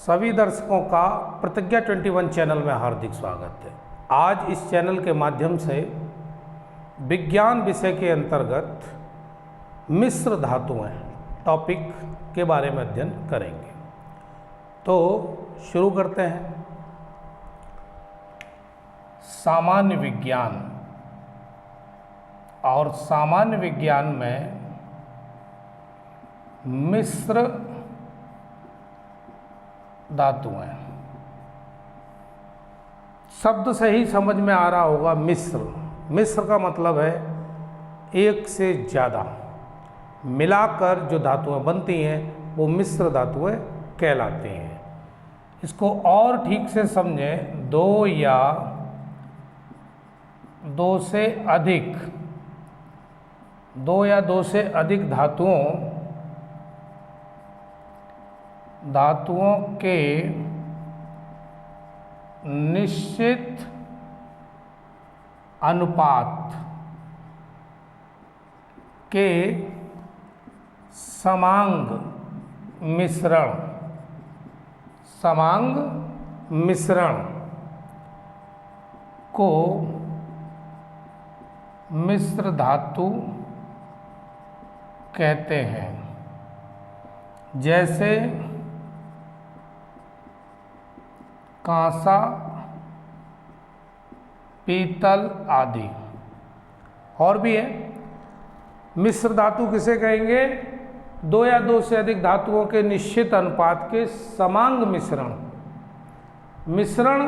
सभी दर्शकों का प्रतिज्ञा 21 चैनल में हार्दिक स्वागत है। आज इस चैनल के माध्यम से विज्ञान विषय के अंतर्गत मिश्र धातुएं टॉपिक के बारे में अध्ययन करेंगे। तो शुरू करते हैं। सामान्य विज्ञान और सामान्य विज्ञान में मिश्र धातुएं, शब्द से ही समझ में आ रहा होगा। मिश्र का मतलब है एक से ज़्यादा मिलाकर जो धातुएं बनती हैं वो मिश्र धातुएं कहलाती हैं। इसको और ठीक से समझें, दो या दो से अधिक धातुओं के निश्चित अनुपात के समांग मिश्रण को मिश्र धातु कहते हैं। जैसे कांसा, पीतल आदि। और भी है। मिश्र धातु किसे कहेंगे? दो या दो से अधिक धातुओं के निश्चित अनुपात के समांग मिश्रण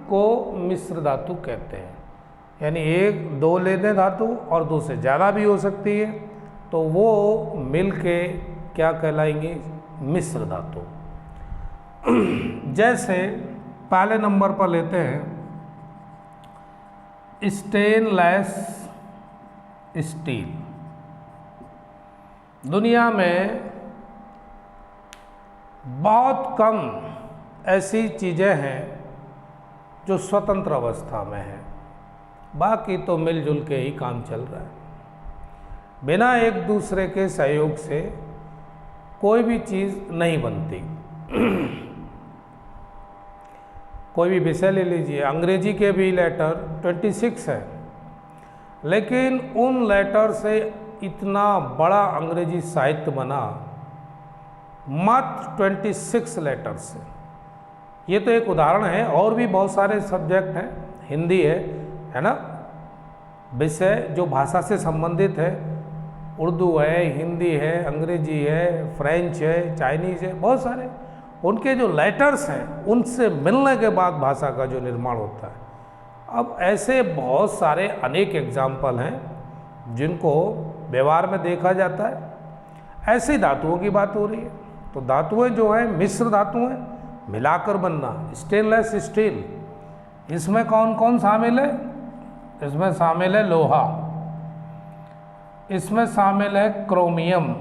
को मिश्र धातु कहते हैं। यानी एक दो ले लें धातु और दो से ज़्यादा भी हो सकती है, तो वो मिलके क्या कहलाएंगे? मिश्र धातु। जैसे पहले नंबर पर लेते हैं स्टेनलेस स्टील। दुनिया में बहुत कम ऐसी चीज़ें हैं जो स्वतंत्र अवस्था में हैं, बाकी तो मिलजुल के ही काम चल रहा है। बिना एक दूसरे के सहयोग से कोई भी चीज़ नहीं बनती। कोई भी विषय ले लीजिए, अंग्रेजी के भी लेटर 26 है, लेकिन उन लेटर से इतना बड़ा अंग्रेजी साहित्य बना मात्र 26 लेटर से। ये तो एक उदाहरण है, और भी बहुत सारे सब्जेक्ट हैं। हिंदी है ना, विषय जो भाषा से संबंधित है, उर्दू है, हिंदी है, अंग्रेजी है, फ्रेंच है, चाइनीज़ है, बहुत सारे। उनके जो लेटर्स हैं उनसे मिलने के बाद भाषा का जो निर्माण होता है। अब ऐसे बहुत सारे अनेक एग्जाम्पल हैं जिनको व्यवहार में देखा जाता है। ऐसी धातुओं की बात हो रही है। तो धातुएं जो हैं मिश्र धातुएं, मिलाकर बनना। स्टेनलेस स्टील, इसमें कौन कौन शामिल है? इसमें शामिल है लोहा, इसमें शामिल है क्रोमियम,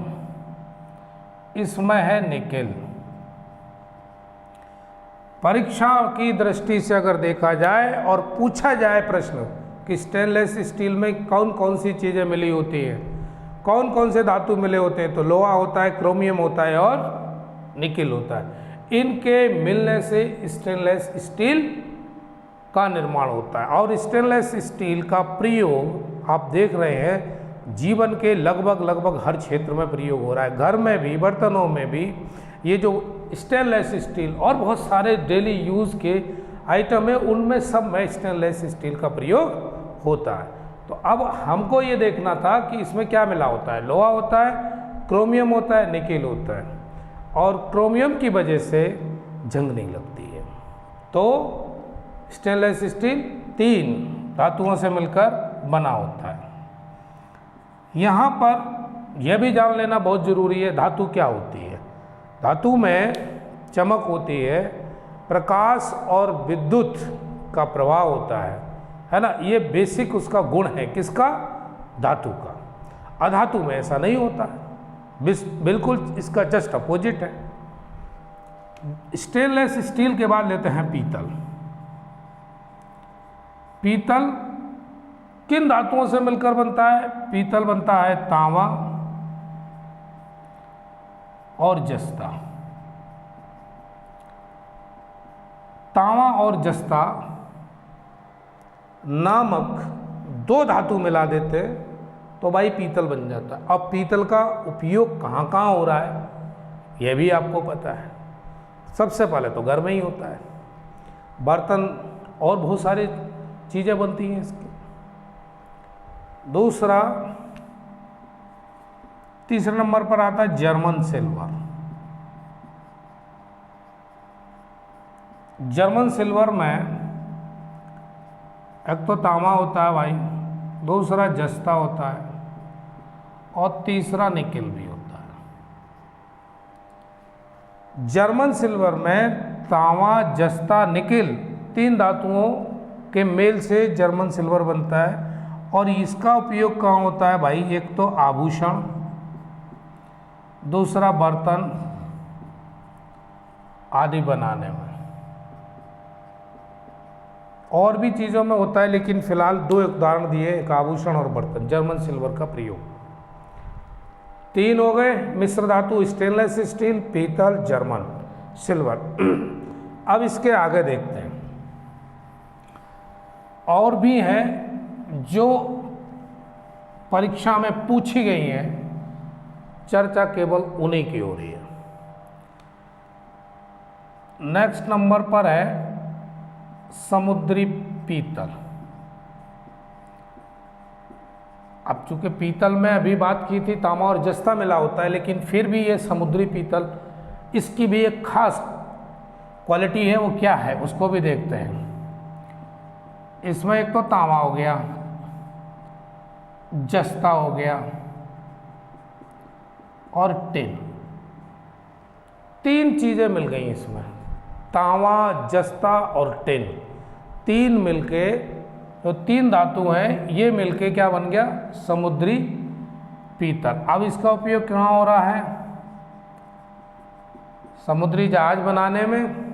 इसमें है निकेल। परीक्षा की दृष्टि से अगर देखा जाए और पूछा जाए प्रश्न कि स्टेनलेस स्टील में कौन कौन सी चीज़ें मिली होती हैं, कौन कौन से धातु मिले होते हैं, तो लोहा होता है, क्रोमियम होता है और निकेल होता है। इनके मिलने से स्टेनलेस स्टील का निर्माण होता है। और स्टेनलेस स्टील का प्रयोग आप देख रहे हैं जीवन के लगभग हर क्षेत्र में प्रयोग हो रहा है। घर में भी, बर्तनों में भी ये जो स्टेनलेस स्टील और बहुत सारे डेली यूज़ के आइटम है, उनमें सब में स्टेनलेस स्टील का प्रयोग होता है। तो अब हमको ये देखना था कि इसमें क्या मिला होता है। लोहा होता है, क्रोमियम होता है, निकेल होता है। और क्रोमियम की वजह से जंग नहीं लगती है। तो स्टेनलेस स्टील 3 धातुओं से मिलकर बना होता है। यहाँ पर यह भी जान लेना बहुत ज़रूरी है, धातु क्या होती है। धातु में चमक होती है, प्रकाश और विद्युत का प्रवाह होता है ना। ये बेसिक उसका गुण है। किसका? धातु का। अधातु में ऐसा नहीं होता है, बिल्कुल इसका जस्ट अपोजिट है। स्टेनलेस स्टील के बाद लेते हैं पीतल। पीतल किन धातुओं से मिलकर बनता है? पीतल बनता है तांबा और जस्ता। तांवा और जस्ता नामक दो धातु मिला देते तो भाई पीतल बन जाता है। अब पीतल का उपयोग कहाँ कहाँ हो रहा है यह भी आपको पता है। सबसे पहले तो घर में ही होता है, बर्तन और बहुत सारी चीज़ें बनती हैं इसकी। दूसरा, तीसरे नंबर पर आता है जर्मन सिल्वर। जर्मन सिल्वर में एक तो तांबा होता है भाई, दूसरा जस्ता होता है और तीसरा निकेल भी होता है। जर्मन सिल्वर में तांबा, जस्ता, निकेल तीन धातुओं के मेल से जर्मन सिल्वर बनता है। और इसका उपयोग कहाँ होता है भाई? एक तो आभूषण, दूसरा बर्तन आदि बनाने में, और भी चीज़ों में होता है, लेकिन फिलहाल दो उदाहरण दिए, एक आभूषण और बर्तन, जर्मन सिल्वर का प्रयोग। तीन हो गए मिश्र धातु, स्टेनलेस स्टील, पीतल, जर्मन सिल्वर। अब इसके आगे देखते हैं, और भी हैं जो परीक्षा में पूछी गई हैं, चर्चा केवल उन्हीं की हो रही है। नेक्स्ट नंबर पर है समुद्री पीतल। अब चूंकि पीतल में अभी बात की थी तांबा और जस्ता मिला होता है, लेकिन फिर भी ये समुद्री पीतल, इसकी भी एक खास क्वालिटी है, वो क्या है उसको भी देखते हैं। इसमें एक तो तांबा हो गया, जस्ता हो गया और टिन, तीन चीज़ें मिल गई इसमें। तांबा, जस्ता और टिन, तीन मिलके, जो तीन धातु हैं ये मिलके क्या बन गया? समुद्री पीतल। अब इसका उपयोग कहाँ हो रहा है? समुद्री जहाज बनाने में,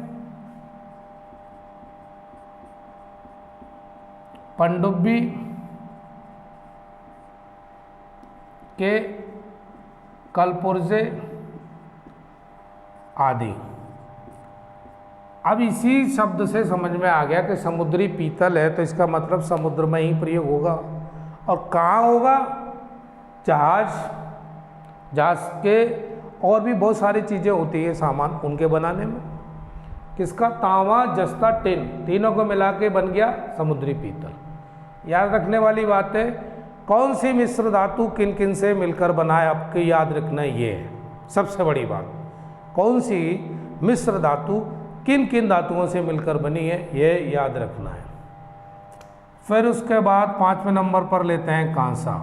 पनडुब्बी के कलपुर्जे आदि। अब इसी शब्द से समझ में आ गया कि समुद्री पीतल है तो इसका मतलब समुद्र में ही प्रयोग होगा। और कहाँ होगा? जहाज के और भी बहुत सारी चीज़ें होती है सामान, उनके बनाने में। किसका? तांबा, जस्ता, टिन, तीनों को मिला के बन गया समुद्री पीतल। याद रखने वाली बात है, कौन सी मिश्र धातु किन किन से मिलकर बना है, आपके याद रखना ये है सबसे बड़ी बात। कौन सी मिश्र धातु किन किन धातुओं से मिलकर बनी है, ये याद रखना है। फिर उसके बाद पांचवें नंबर पर लेते हैं कांसा,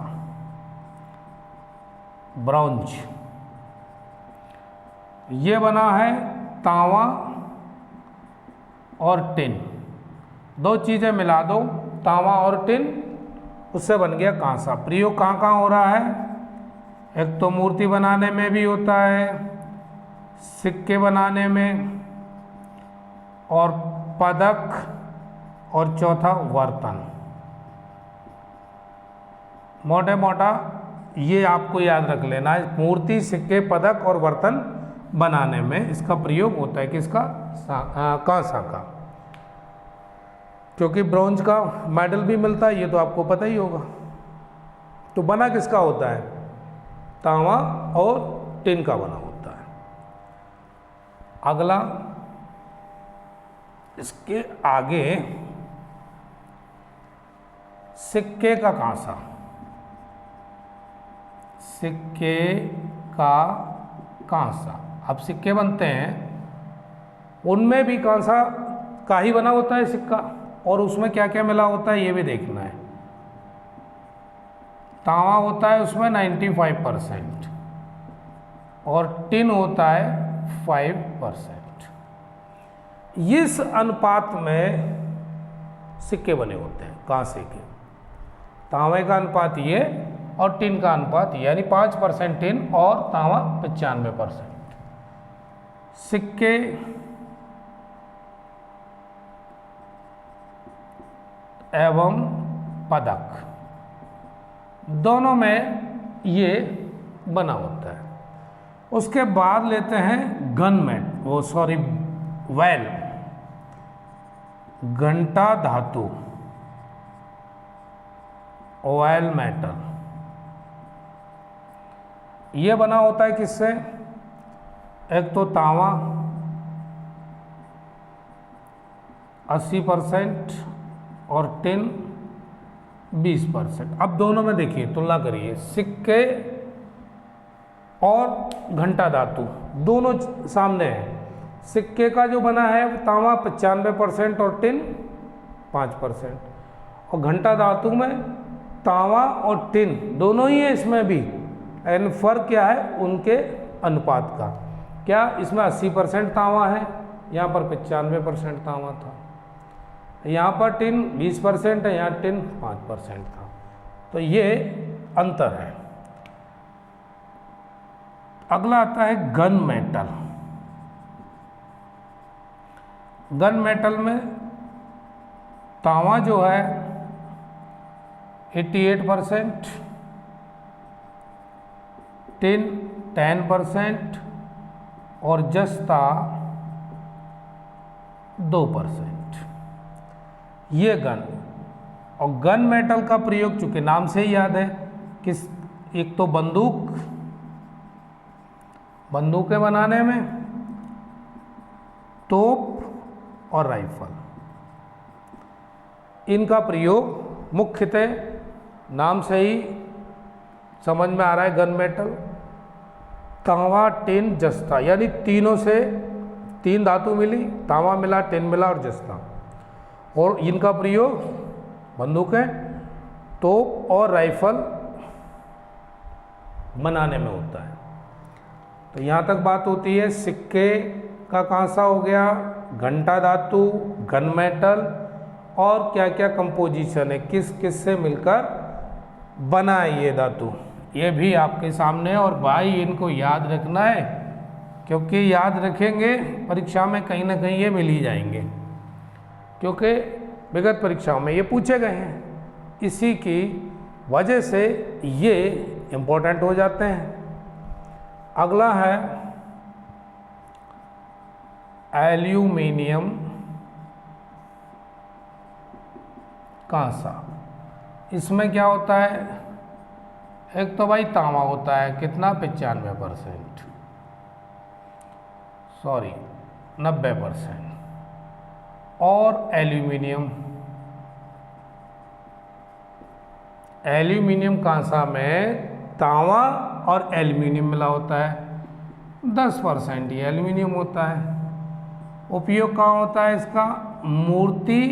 ब्रॉन्ज। ये बना है तांबा और टिन, दो चीज़ें मिला दो, तांबा और टिन, उससे बन गया कांसा। प्रयोग कहाँ कहाँ हो रहा है? एक तो मूर्ति बनाने में भी होता है, सिक्के बनाने में, और पदक, और चौथा बर्तन। मोटे मोटा ये आपको याद रख लेना है, मूर्ति, सिक्के, पदक और बर्तन बनाने में इसका प्रयोग होता है। किसका? कांसा का। क्योंकि ब्रॉन्ज का मेडल भी मिलता है, ये तो आपको पता ही होगा। तो बना किसका होता है? तांबा और टिन का बना होता है। अगला, इसके आगे सिक्के का कांसा। सिक्के का कांसा, अब सिक्के बनते हैं, उनमें भी कांसा का ही बना होता है सिक्का, और उसमें क्या क्या मिला होता है ये भी देखना है। तांबा होता है उसमें 95% और टिन होता है 5%। इस अनुपात में सिक्के बने होते हैं कांसे के। तांबे का अनुपात ये और टिन का अनुपात ये, यानी 5% टिन और तांबा 95%। सिक्के एवं पदक दोनों में ये बना होता है। उसके बाद लेते हैं गन मैट, वेल। घंटा धातु, ऑयल मेटल, ये बना होता है किससे? एक तो तांबा 80% और टिन 20%। अब दोनों में देखिए, तुलना करिए, सिक्के और घंटा धातु दोनों सामने हैं। सिक्के का जो बना है तांबा 95% और टिन 5%, और घंटा धातु में तांबा और टिन दोनों ही है इसमें भी, एंड फर्क क्या है उनके अनुपात का। क्या इसमें 80% तांबा है, यहाँ पर 95% तांबा था, यहाँ पर टिन 20% है, यहाँ टिन 5% था, तो ये अंतर है। अगला आता है गन मेटल। गन मेटल में तांबा जो है 88%, टिन 10% और जस्ता 2%। ये गन, और गन मेटल का प्रयोग चूंकि नाम से ही याद है, किस, एक तो बंदूकें बनाने में, तोप और राइफल, इनका प्रयोग मुख्यतः नाम से ही समझ में आ रहा है। गन मेटल, तांबा, टिन, जस्ता, यानी तीनों से 3 धातु मिली, तांबा मिला, टिन मिला और जस्ता, और इनका प्रयोग बंदूकें, तोप और राइफल बनाने में होता है। तो यहाँ तक बात होती है। सिक्के का कांसा हो गया, घंटा धातु, गन मेटल, और क्या क्या कंपोजिशन है, किस किस से मिलकर बना है ये धातु, ये भी आपके सामने। और भाई इनको याद रखना है, क्योंकि याद रखेंगे परीक्षा में कहीं ना कहीं ये मिल ही जाएंगे, क्योंकि विगत परीक्षाओं में ये पूछे गए हैं, इसी की वजह से ये इम्पोर्टेंट हो जाते हैं। अगला है एल्यूमिनियम कांसा। इसमें क्या होता है? एक तो भाई तांबा होता है, कितना 95%, सॉरी 90%, और एल्यूमिनियम कांसा में तांबा और एल्यूमिनियम मिला होता है, 10% ही एल्यूमिनियम होता है। उपयोग कहाँ होता है इसका? मूर्ति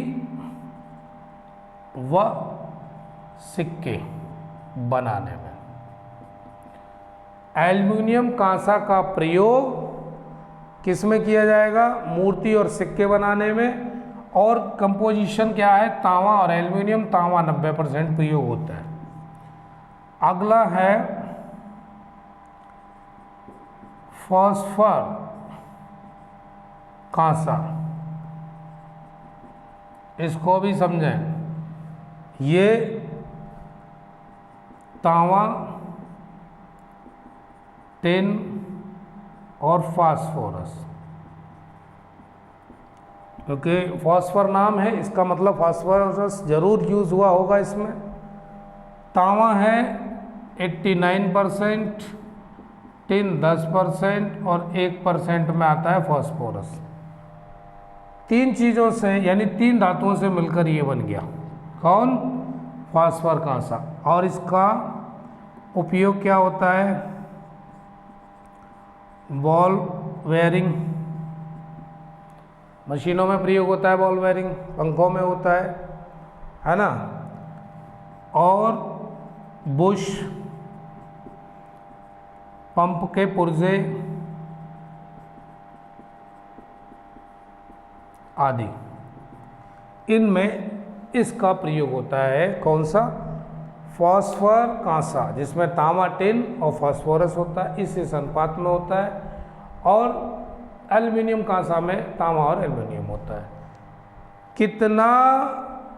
व सिक्के बनाने में। एल्यूमिनियम कांसा का प्रयोग किस में किया जाएगा? मूर्ति और सिक्के बनाने में। और कंपोजिशन क्या है? तांबा और एल्यूमिनियम, तांबा 90% प्रयोग होता है। अगला है फॉस्फर कांसा, इसको भी समझें। ये तांबा, टिन और फास्फोरस, क्योंकि फॉस्फर नाम है इसका मतलब फास्फोरस जरूर यूज हुआ होगा इसमें। तांबा है 89%, टिन 10% और 1% में आता है फास्फोरस। 3 चीज़ों से यानी 3 धातुओं से मिलकर ये बन गया। कौन? फास्फर कांसा। और इसका उपयोग क्या होता है? बॉल वेयरिंग, मशीनों में प्रयोग होता है, बॉल वेयरिंग पंखों में होता है ना। और बुश, पंप के पुर्जे आदि, इनमें इसका प्रयोग होता है। कौन सा? फॉस्फर कांसा, जिसमें तांबा, टिन और फास्फोरस होता है, इस अनुपात में होता है। और एल्युमिनियम कांसा में तांबा और एल्युमिनियम होता है। कितना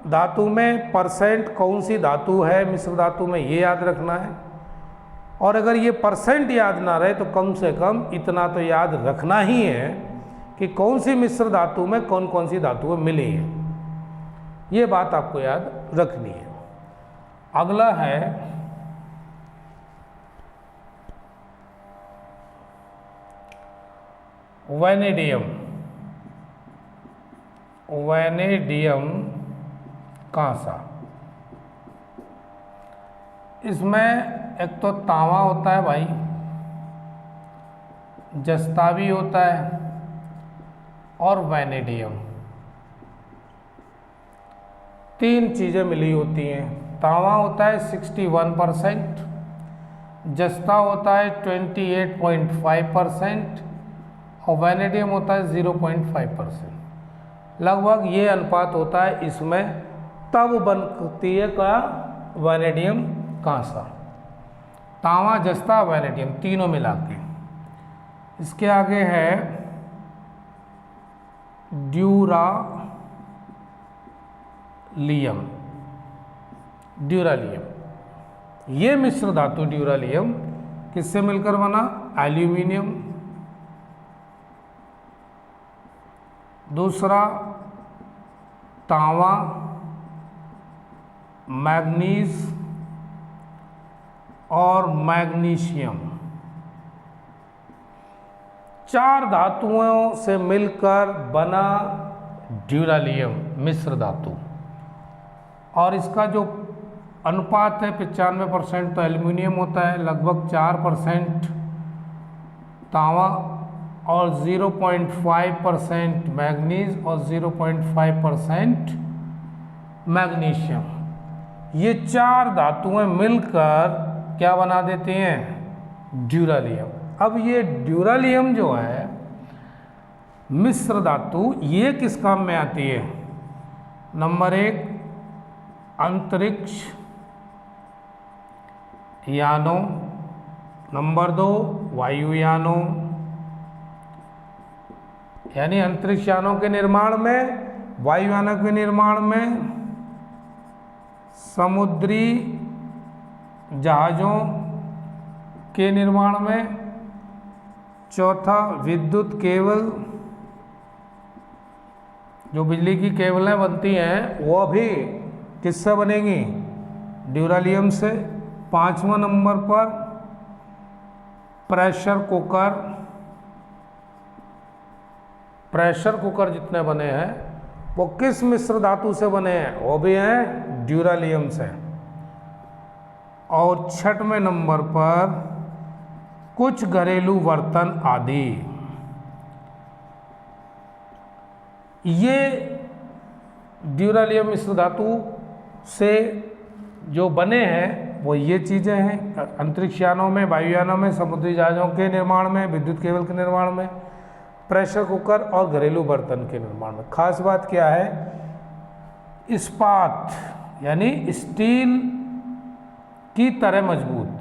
धातु में परसेंट कौन सी धातु है मिश्र धातु में, ये याद रखना है। और अगर ये परसेंट याद ना रहे तो कम से कम इतना तो याद रखना ही है कि कौन सी मिश्र धातु में कौन कौन सी धातुएं मिली हैं। ये बात आपको याद रखनी है। अगला है वैनेडियम। वैनेडियम कांसा। इसमें एक तो तांबा होता है भाई, जस्ता भी होता है, और वैनेडियम, तीन चीज़ें मिली होती हैं। तांबा होता है 61%, जस्ता होता है 28.5% और वैनेडियम होता है 0.5%। लगभग ये अनुपात होता है इसमें, तब बनती है क्या, वैनेडियम कांसा। तांबा, जस्ता, वैनेडियम तीनों मिला के। इसके आगे है ड्यूरालियम। ड्यूरालियम ये मिश्र धातु ड्यूरालियम किससे मिलकर बना, एल्यूमिनियम, दूसरा तांबा, मैग्नीज और मैग्नीशियम, चार धातुओं से मिलकर बना ड्यूरालियम मिश्र धातु। और इसका जो अनुपात है 95% तो एल्युमिनियम होता है, लगभग 4% तांबा और 0.5% मैग्नीज और 0.5% मैग्नीशियम। ये चार धातुएं मिलकर क्या बना देते हैं, ड्यूरालियम। अब ये ड्यूरालियम जो है मिश्र धातु, ये किस काम में आती है, नंबर 1 अंतरिक्ष यानों, नंबर 2 वायुयानों, यानी अंतरिक्ष यानों के निर्माण में, वायुयानों के निर्माण में, समुद्री जहाज़ों के निर्माण में, चौथा विद्युत केबल, जो बिजली की केबलें बनती हैं वो भी किससे बनेंगी, ड्यूरालियम से। पांचवा नंबर पर प्रेशर कुकर। प्रेशर कुकर जितने बने हैं वो किस मिश्र धातु से बने हैं, वो भी हैं ड्यूरालियम से। और छठवें नंबर पर कुछ घरेलू बर्तन आदि, ये ड्यूरालियम मिश्र धातु से जो बने हैं वो ये चीज़ें हैं, अंतरिक्ष यानों में, वायुयानों में, समुद्री जहाज़ों के निर्माण में, विद्युत केबल के निर्माण में, प्रेशर कुकर और घरेलू बर्तन के निर्माण में। खास बात क्या है, इस्पात यानी स्टील की तरह मजबूत।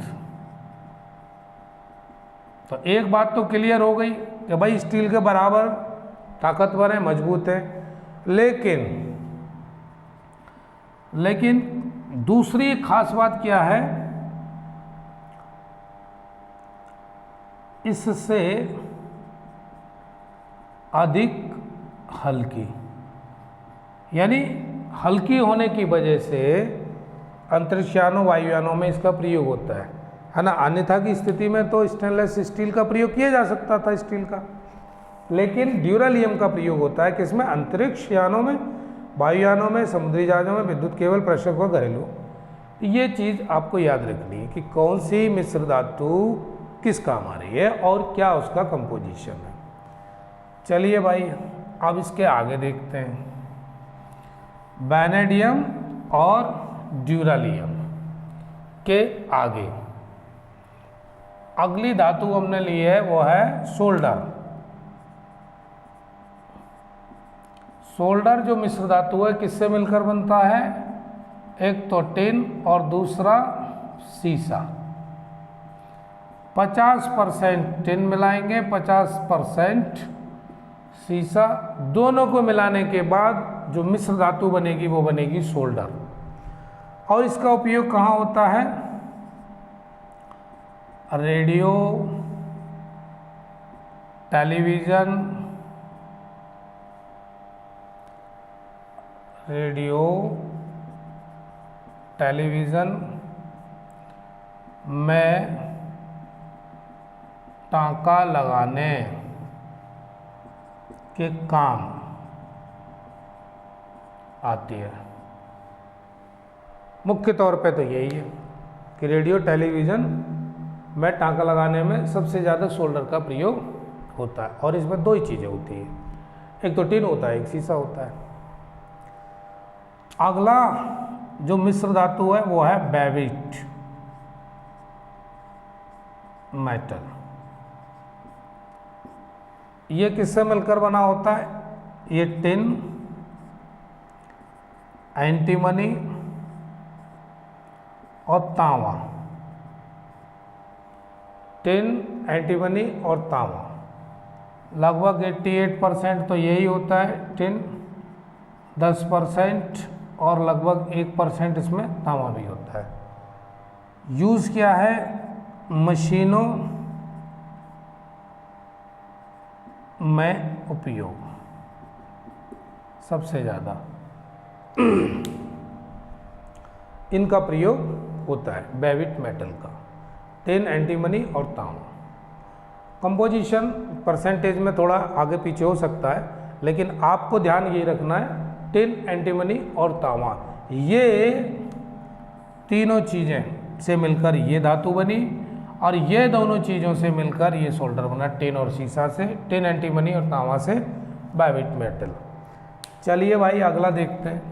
तो एक बात तो क्लियर हो गई कि भाई स्टील के बराबर ताकतवर है, मजबूत है। लेकिन दूसरी खास बात क्या है, इससे अधिक हल्की, यानी हल्की होने की वजह से अंतरिक्ष यानों, वायुयानों में इसका प्रयोग होता है ना। अन्यथा की स्थिति में तो स्टेनलेस स्टील का प्रयोग किया जा सकता था, स्टील का, लेकिन ड्यूरालियम का प्रयोग होता है किसमें, अंतरिक्ष यानों में, वायुयानों में, समुद्री जहाज़ों में, विद्युत केबल, प्रेशर कुकर, घरेलू। ये चीज़ आपको याद रखनी है कि कौन सी मिश्र धातु किस काम आ रही है और क्या उसका कंपोजिशन है। चलिए भाई अब इसके आगे देखते हैं, वैनेडियम और ड्यूरालियम के आगे अगली धातु हमने ली है वो है सोल्डर। सोल्डर जो मिश्र धातु है किससे मिलकर बनता है, एक तो टिन और दूसरा सीसा। 50% टिन मिलाएंगे, 50% सीसा, दोनों को मिलाने के बाद जो मिश्र धातु बनेगी वो बनेगी सोल्डर। और इसका उपयोग कहाँ होता है, रेडियो, टेलीविज़न, रेडियो टेलीविज़न में टांका लगाने के काम आती है। मुख्य तौर पे तो यही है कि रेडियो टेलीविज़न में टांका लगाने में सबसे ज़्यादा सोल्डर का प्रयोग होता है, और इसमें दो ही चीज़ें होती हैं, एक तो टिन होता है, एक शीशा होता है। अगला जो मिश्र धातु है वो है बेविट मेटल। ये किससे मिलकर बना होता है? ये टिन, एंटीमनी और तांबा। टिन, एंटीमनी और तांबा, लगभग 88% तो यही होता है टिन, 10% और लगभग 1% इसमें तांबा भी होता है। यूज़ क्या है? मशीनों में उपयोग सबसे ज़्यादा इनका प्रयोग होता है, बेविट मेटल का, टिन, एंटीमनी और तांबा। कंपोजिशन परसेंटेज में थोड़ा आगे पीछे हो सकता है, लेकिन आपको ध्यान ये रखना है टिन, एंटीमनी और तांबा, ये तीनों चीज़ें से मिलकर ये धातु बनी, और ये दोनों चीज़ों से मिलकर ये सोल्डर बना, टिन और शीशा से, टिन, एंटीमनी और तांबा से बेविट मेटल। चलिए भाई अगला देखते हैं।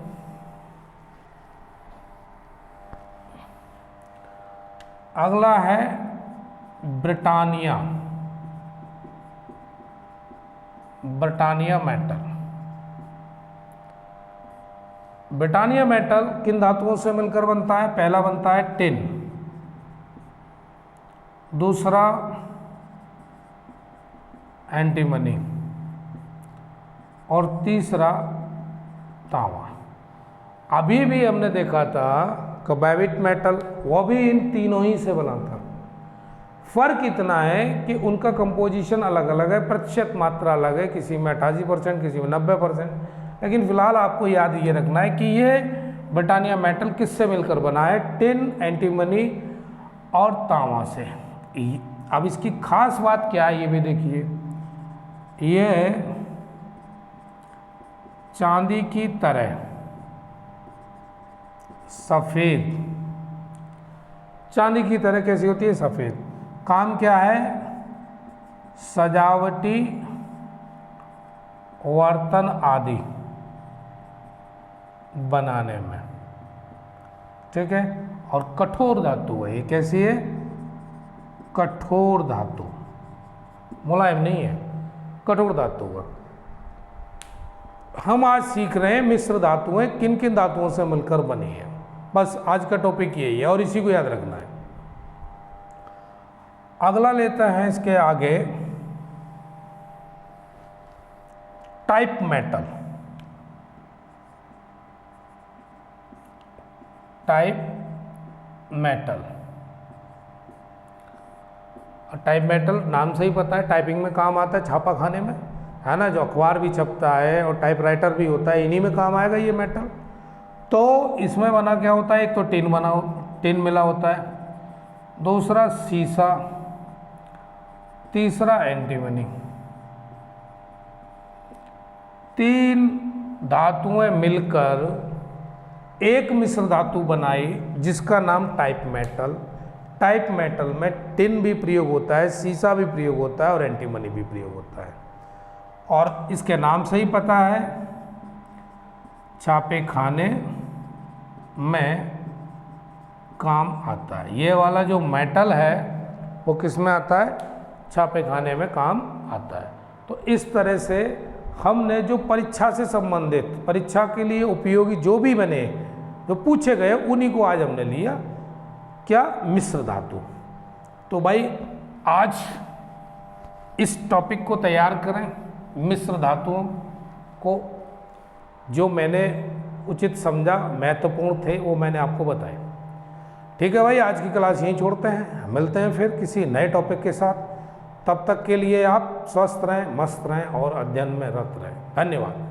अगला है ब्रिटानिया मेटल। ब्रिटानिया मेटल किन धातुओं से मिलकर बनता है? पहला बनता है टिन, दूसरा एंटीमनी और तीसरा तांबा। अभी भी हमने देखा था कि बेविट मेटल वो भी इन तीनों ही से बना था। फर्क इतना है कि उनका कंपोजिशन अलग अलग है, प्रतिशत मात्रा अलग है, किसी में 88%, किसी में 90%। लेकिन फिलहाल आपको याद ये रखना है कि ये ब्रिटानिया मेटल किससे मिलकर बना है? टिन, एंटीमनी और तांबा से। अब इसकी खास बात क्या है ये भी देखिए। ये चांदी की तरह सफ़ेद, चांदी की तरह कैसी होती है? सफ़ेद। काम क्या है? सजावटी बर्तन आदि बनाने में, ठीक है। और कठोर धातु है ये। कैसी है? कठोर धातु, मुलायम नहीं है, कठोर धातु है। हम आज सीख रहे हैं मिश्र धातुएं किन किन धातुओं से मिलकर बनी है। बस आज का टॉपिक यही है और इसी को याद रखना है। अगला लेते हैं इसके आगे type metal. Type metal, type metal नाम से ही पता है टाइपिंग में काम आता है, छापा खाने में, है ना। जो अखबार भी छपता है और टाइपराइटर भी होता है, इन्हीं में काम आएगा ये मेटल। तो इसमें बना क्या होता है? एक तो टिन मिला होता है, दूसरा शीशा, तीसरा एंटीमनी। तीन धातुएं मिलकर एक मिश्र धातु बनाई जिसका नाम टाइप मेटल। टाइप मेटल में टिन भी प्रयोग होता है, शीशा भी प्रयोग होता है और एंटीमनी भी प्रयोग होता है। और इसके नाम से ही पता है छापे खाने में काम आता है। ये वाला जो मेटल है वो किस में आता है? छापे खाने में काम आता है। तो इस तरह से हमने जो परीक्षा से संबंधित, परीक्षा के लिए उपयोगी जो भी बने, जो पूछे गए, उन्हीं को आज हमने लिया। क्या? मिश्र धातु। तो भाई आज इस टॉपिक को तैयार करें, मिश्र धातुओं को जो मैंने उचित समझा, महत्वपूर्ण थे, वो मैंने आपको बताए। ठीक है भाई, आज की क्लास यहीं छोड़ते हैं, मिलते हैं फिर किसी नए टॉपिक के साथ। तब तक के लिए आप स्वस्थ रहें, मस्त रहें और अध्ययन में रत रहें। धन्यवाद।